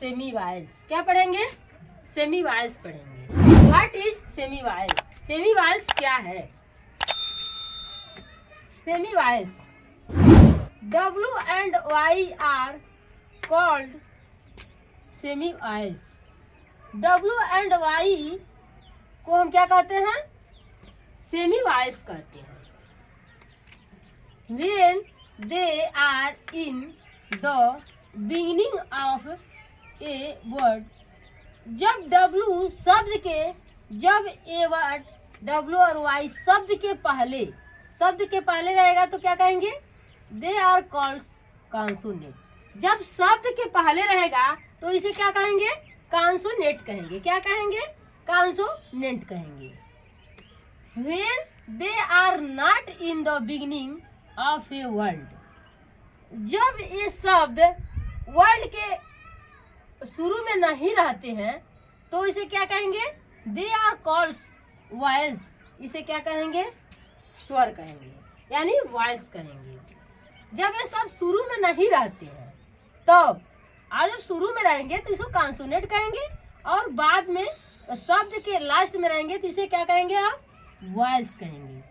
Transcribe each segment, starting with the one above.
Semi vials. क्या पढ़ेंगे? Semi vials पढ़ेंगे। What is semi vials? Semi vials क्या है? Semi vials W and Y are called semi vials. W and Y को हम क्या कहते हैं? सेमी वायल्स कहते हैं। When they are in the beginning of a word, जब W शब्द के, जब ए वर्ड W और Y शब्द के पहले रहेगा तो क्या कहेंगे? They are called consonant. जब शब्द के पहले रहेगा तो इसे क्या कहेंगे? कॉन्सोनेंट कहेंगे। क्या कहेंगे? कॉन्सोनेंट कहेंगे। When they are not in the beginning of a word, जब ये शब्द वर्ड के शुरू में नहीं रहते हैं तो इसे क्या कहेंगे? They are called voice. इसे क्या कहेंगे? स्वर कहेंगे, यानी वॉइस कहेंगे। जब ये सब शुरू में नहीं रहते हैं तब, आज जब शुरू में रहेंगे तो इसको कॉन्सोनेंट कहेंगे, और बाद में शब्द के लास्ट में रहेंगे तो इसे क्या कहेंगे? आप वॉइस कहेंगे।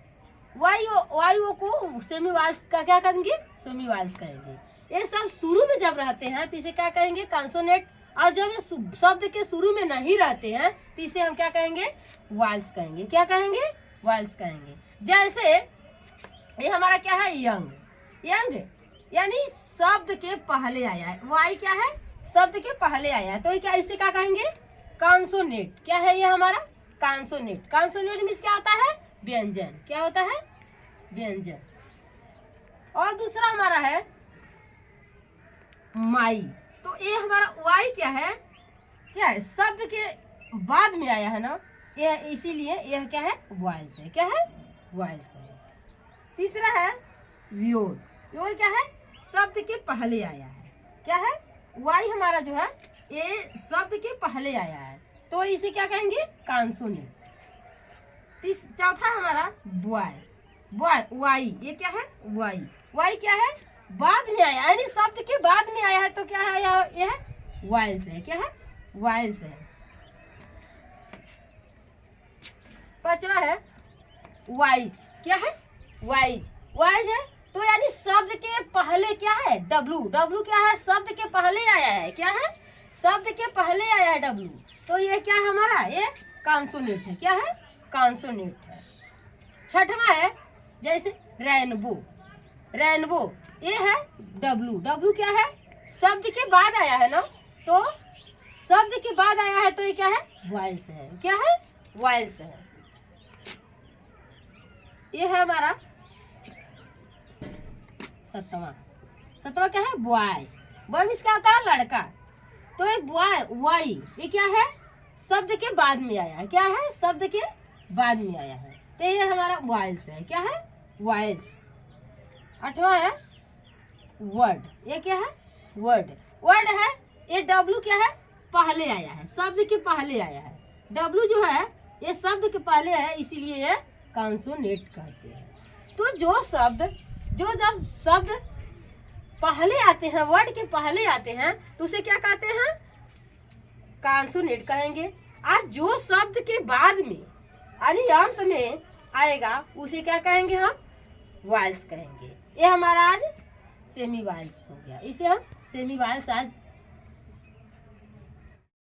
वायु को सेमी वॉइस का क्या कहेंगे? सेमी वॉइस कहेंगे। ये सब शुरू में जब रहते हैं तो इसे क्या कहेंगे? कॉन्सोनेंट। और जब ये शब्द के शुरू में नहीं रहते हैं तो इसे हम क्या कहेंगे? वॉइस कहेंगे। क्या कहेंगे? वॉइस कहेंगे। जैसे ये हमारा क्या है? यंग। यंग यानी शब्द के पहले आया है। वाई क्या है? शब्द के पहले आया है, तो क्या इसे क्या कहेंगे? कॉन्सोनेंट। क्या है ये हमारा? कॉन्सोनेंट। कॉन्सोनेंट मीन्स क्या होता है? व्यंजन। क्या होता है? व्यंजन। और दूसरा हमारा है माई। तो ये हमारा वाई क्या है? क्या है? शब्द के बाद में आया है ना, यह इसीलिए यह क्या है? वॉइस है। क्या है? वॉइस है। तीसरा है व्योल। व्योल क्या है? शब्द के पहले आया है। क्या है? वाई हमारा जो है ये शब्द के पहले आया है, तो इसे क्या कहेंगे? कॉन्सोनेंट। चौथा हमारा बॉय। बॉय वाई, ये क्या है? वाई। वाई क्या है? बाद में आया, यानी शब्द के बाद में आया है तो क्या है? यह है वॉइस है। क्या है? वॉइस है। पांचवा है वाइज। क्या है? वाइज। वाइज है तो यानी शब्द के पहले क्या है? W। W क्या है? शब्द के पहले आया है। क्या है? शब्द के पहले आया है W, तो ये क्या है हमारा? ये कॉन्सोनेंट है। क्या है? कॉन्सोनेंट है। छठवां है जैसे रेनबो। रेनबो ये है W। W क्या है? शब्द के बाद आया है ना, तो शब्द के बाद आया है तो ये क्या है? वॉइस है। क्या है? वॉइस है। ये है हमारा सत्तवां क्या है? बॉय। बॉय मीन्स क्या होता है? लड़का। तो ये बॉय वाई ये क्या है? शब्द के बाद में आया है। क्या है? शब्द के बाद में आया है, तो ये हमारा वॉइस है। क्या है? वॉइस। आठवां है वर्ड। ये क्या है? वर्ड। वर्ड है ये W क्या है? पहले आया है, शब्द के पहले आया है। W जो है ये शब्द के पहले है, इसीलिए ये कॉन्सोनेंट कहते हैं। तो जब शब्द पहले आते हैं, वर्ड के पहले आते हैं, तो उसे क्या कहते हैं? कॉन्सोनेंट कहेंगे। आज जो शब्द के बाद में यानी अंत में आएगा उसे क्या कहेंगे? हम वॉइस कहेंगे। ये हमारा आज सेमी वॉइस हो गया। इसे हम सेमी वॉइस आज